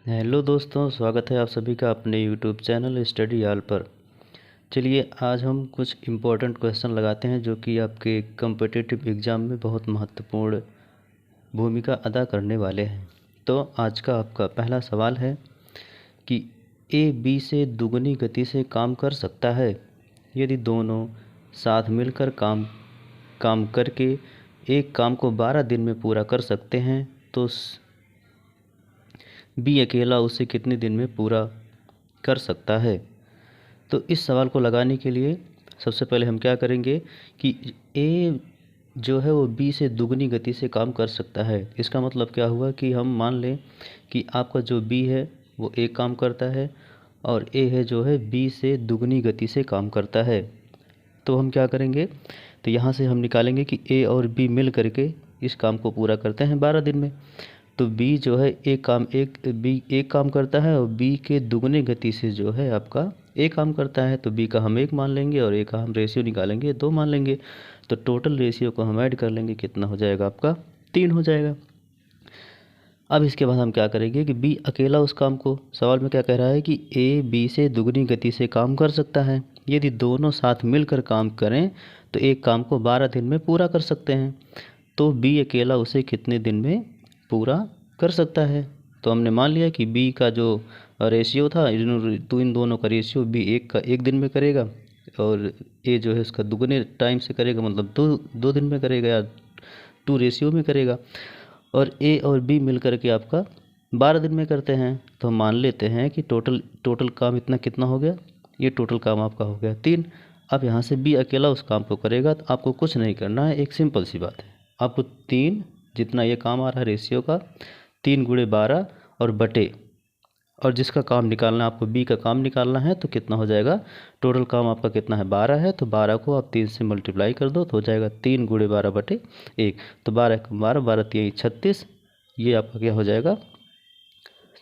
Hello दोस्तों, स्वागत है आप सभी का अपने यूट्यूब चैनल स्टडी हॉल पर। चलिए आज हम कुछ इम्पोर्टेंट क्वेश्चन लगाते हैं जो कि आपके कम्पिटिटिव एग्ज़ाम में बहुत महत्वपूर्ण भूमिका अदा करने वाले हैं। तो आज का आपका पहला सवाल है कि ए बी से दुगनी गति से काम कर सकता है यदि दोनों साथ मिलकर काम काम करके एक काम को 12 दिन में पूरा कर सकते हैं तो बी अकेला उसे कितने दिन में पूरा कर सकता है। तो इस सवाल को लगाने के लिए सबसे पहले हम क्या करेंगे कि ए जो है वो बी से दुगनी गति से काम कर सकता है। इसका मतलब क्या हुआ कि हम मान लें कि आपका जो बी है वो एक काम करता है और ए है जो है बी से दुगनी गति से काम करता है। तो हम क्या करेंगे, तो यहाँ से हम निकालेंगे कि ए और बी मिल करके इस काम को पूरा करते हैं 12 दिन में। तो बी जो है बी एक काम करता है और बी के दुगने गति से जो है आपका ए काम करता है। तो बी का हम 1 मान लेंगे और ए का हम रेशियो निकालेंगे 2 मान लेंगे। तो टोटल रेशियो को हम ऐड कर लेंगे, कितना हो जाएगा आपका 3 हो जाएगा। अब इसके बाद हम क्या करेंगे कि बी अकेला उस काम को, सवाल में क्या कह रहा है कि ए बी से दुगनी गति से काम कर सकता है यदि दोनों साथ मिलकर काम करें तो एक काम को 12 दिन में पूरा कर सकते हैं। तो बी अकेला उसे कितने दिन में पूरा कर सकता है। तो हमने मान लिया कि बी का जो रेशियो था इन दोनों का रेशियो बी एक का 1 दिन में करेगा और ए जो है उसका दुगने टाइम से करेगा, मतलब दो दिन में करेगा या 2 रेशियो में करेगा। और ए और बी मिलकर के आपका 12 दिन में करते हैं। तो हम मान लेते हैं कि टोटल काम इतना कितना हो गया, ये टोटल काम आपका हो गया 3। अब यहाँ से बी अकेला उस काम को करेगा तो आपको कुछ नहीं करना है, एक सिंपल सी बात है। आपको 3 जितना ये काम आ रहा है रेशियो का 3 गुणे 12 और बटे, और जिसका काम निकालना है आपको बी का काम निकालना है तो कितना हो जाएगा, टोटल काम आपका कितना है 12 है तो 12 को आप 3 से मल्टीप्लाई कर दो तो हो जाएगा 3 गुणे 12 बटे 1। तो 12 का 12, 12 3 36, ये आपका क्या हो जाएगा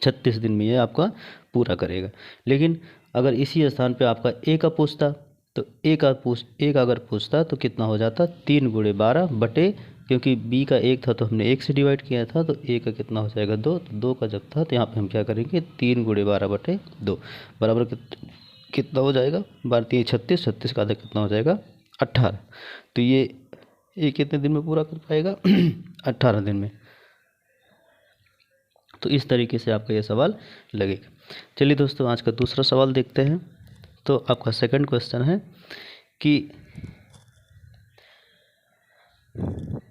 36 दिन में ये आपका पूरा करेगा। लेकिन अगर इसी स्थान पे आपका ए का पूछता तो ए का अगर पूछता तो कितना हो जाता 3 गुणे 12 बटे, क्योंकि बी का 1 था तो हमने 1 से डिवाइड किया था तो ए का कितना हो जाएगा 2, तो 2 का जब था तो यहाँ पे हम क्या करेंगे 3 गुणे 12 बटे 2 बराबर कितना हो जाएगा 12 3 36, 36 का आधा कितना हो जाएगा 18। तो ये कितने दिन में पूरा कर पाएगा 18 दिन में। तो इस तरीके से आपका ये सवाल लगेगा। चलिए दोस्तों आज का दूसरा सवाल देखते हैं। तो आपका सेकंड क्वेश्चन है कि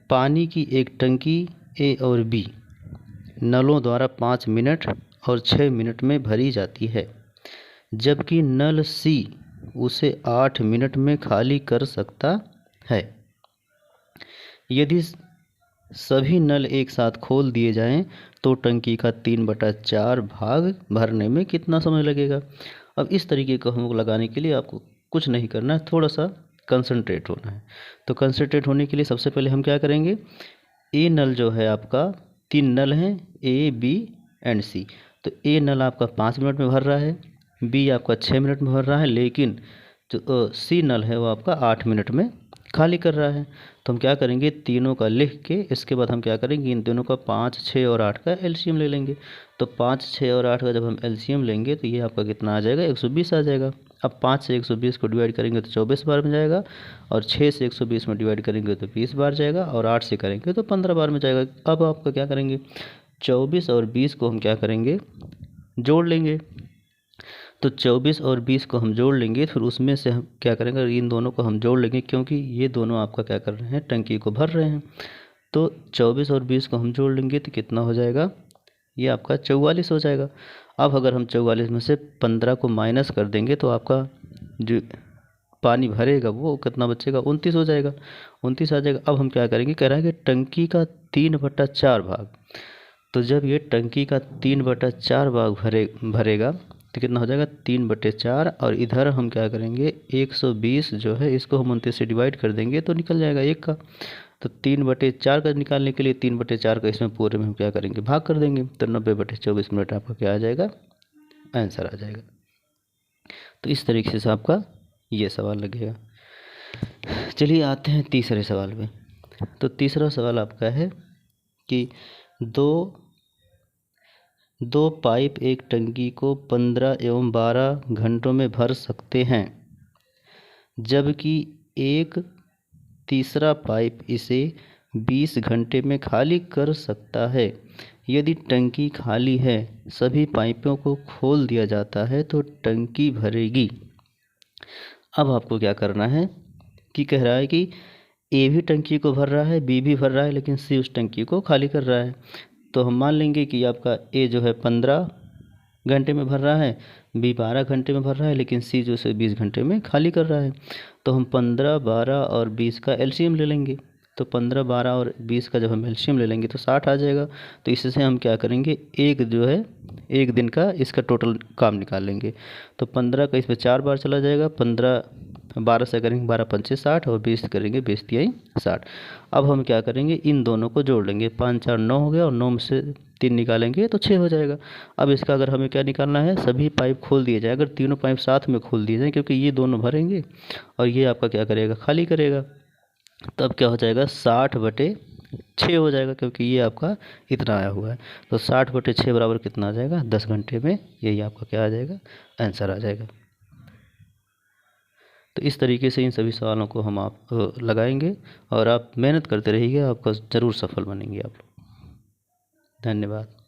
पानी की एक टंकी ए और बी नलों द्वारा 5 मिनट और 6 मिनट में भरी जाती है, जबकि नल सी उसे 8 मिनट में खाली कर सकता है। यदि सभी नल एक साथ खोल दिए जाएं तो टंकी का 3/4 भाग भरने में कितना समय लगेगा। अब इस तरीके को हम लगाने के लिए आपको कुछ नहीं करना है, थोड़ा सा कंसंट्रेट होना है। तो कंसंट्रेट होने के लिए सबसे पहले हम क्या करेंगे, ए नल जो है आपका 3 नल हैं ए बी एंड सी। तो ए नल आपका 5 मिनट में भर रहा है, बी आपका 6 मिनट में भर रहा है, लेकिन जो सी नल है वो आपका 8 मिनट में खाली कर रहा है। तो हम क्या करेंगे तीनों का लिख के इसके बाद हम क्या करेंगे इन दोनों का 5, 6 और 8 का एलसीएम ले लेंगे। तो 5, 6 और 8 का जब हम एलसीएम लेंगे तो ये आपका कितना आ जाएगा 120 आ जाएगा। अब 5 से 120 को डिवाइड करेंगे तो 24 बार में जाएगा, और 6 से 120 में डिवाइड करेंगे तो 20 बार जाएगा, और 8 से करेंगे तो 15 बार में जाएगा। अब आपका क्या करेंगे 24 और 20 को हम क्या करेंगे जोड़ लेंगे। तो 24 और 20 को हम जोड़ लेंगे, फिर उसमें से हम क्या करेंगे इन दोनों को हम जोड़ लेंगे, क्योंकि ये दोनों आपका क्या कर रहे हैं टंकी को भर रहे हैं। तो 24 और 20 को हम जोड़ लेंगे तो कितना हो जाएगा, ये आपका 44 हो जाएगा। अब अगर हम 44 में से 15 को माइनस कर देंगे तो आपका जो पानी भरेगा वो कितना बचेगा 29 हो जाएगा, 29 आ जाएगा। अब हम क्या करेंगे, कह रहा है कि टंकी का 3/4 भाग। तो जब ये टंकी का 3/4 भाग भरेगा तो कितना हो जाएगा 3/4, और इधर हम क्या करेंगे 120 जो है इसको हम 29 से डिवाइड कर देंगे तो निकल जाएगा 1 का। तो 3/4 का निकालने के लिए 3/4 का इसमें पूरे में हम क्या करेंगे भाग कर देंगे, तो 90/24 मिनट आपका क्या आ जाएगा आंसर आ जाएगा। तो इस तरीके से आपका ये सवाल लगेगा। चलिए आते हैं तीसरे सवाल पे। तो तीसरा सवाल आपका है कि दो दो पाइप एक टंकी को 15 एवं 12 घंटों में भर सकते हैं, जबकि एक तीसरा पाइप इसे 20 घंटे में खाली कर सकता है। यदि टंकी खाली है, सभी पाइपों को खोल दिया जाता है तो टंकी भरेगी। अब आपको क्या करना है कि कह रहा है कि ए भी टंकी को भर रहा है, बी भी भर रहा है, लेकिन सी उस टंकी को खाली कर रहा है। तो हम मान लेंगे कि आपका ए जो है 15 घंटे में भर रहा है, बी 12 घंटे में भर रहा है, लेकिन सी जो है 20 घंटे में खाली कर रहा है। तो हम 15, 12 और 20 का एलसीएम ले लेंगे। तो 15, 12 और 20 का जब हम एलसीएम ले लेंगे तो 60 आ जाएगा। तो इससे हम क्या करेंगे, एक जो है एक दिन का इसका टोटल काम निकाल लेंगे। तो 15 का इसमें 4 बार चला जाएगा, 15 12 से करेंगे 12 पंचे 60 और 20 करेंगे 20 तिहाई 60। अब हम क्या करेंगे, इन दोनों को जोड़ लेंगे, 5 4 9 हो गया और 9 में से 3 निकालेंगे तो 6 हो जाएगा। अब इसका अगर हमें क्या निकालना है, सभी पाइप खोल दिए जाए, अगर तीनों पाइप साथ में खोल दिए जाए, क्योंकि ये दोनों भरेंगे और ये आपका क्या करेगा, खाली करेगा। तब क्या हो जाएगा, 60/6 हो जाएगा, क्योंकि ये आपका इतना आया हुआ है। तो 60/6 बराबर कितना आ जाएगा, 10 घंटे में। यही आपका क्या आ जाएगा, आंसर आ जाएगा। तो इस तरीके से इन सभी सवालों को हम आप लगाएंगे और आप मेहनत करते रहिए, आपका ज़रूर सफल बनेंगे आप लोग। धन्यवाद।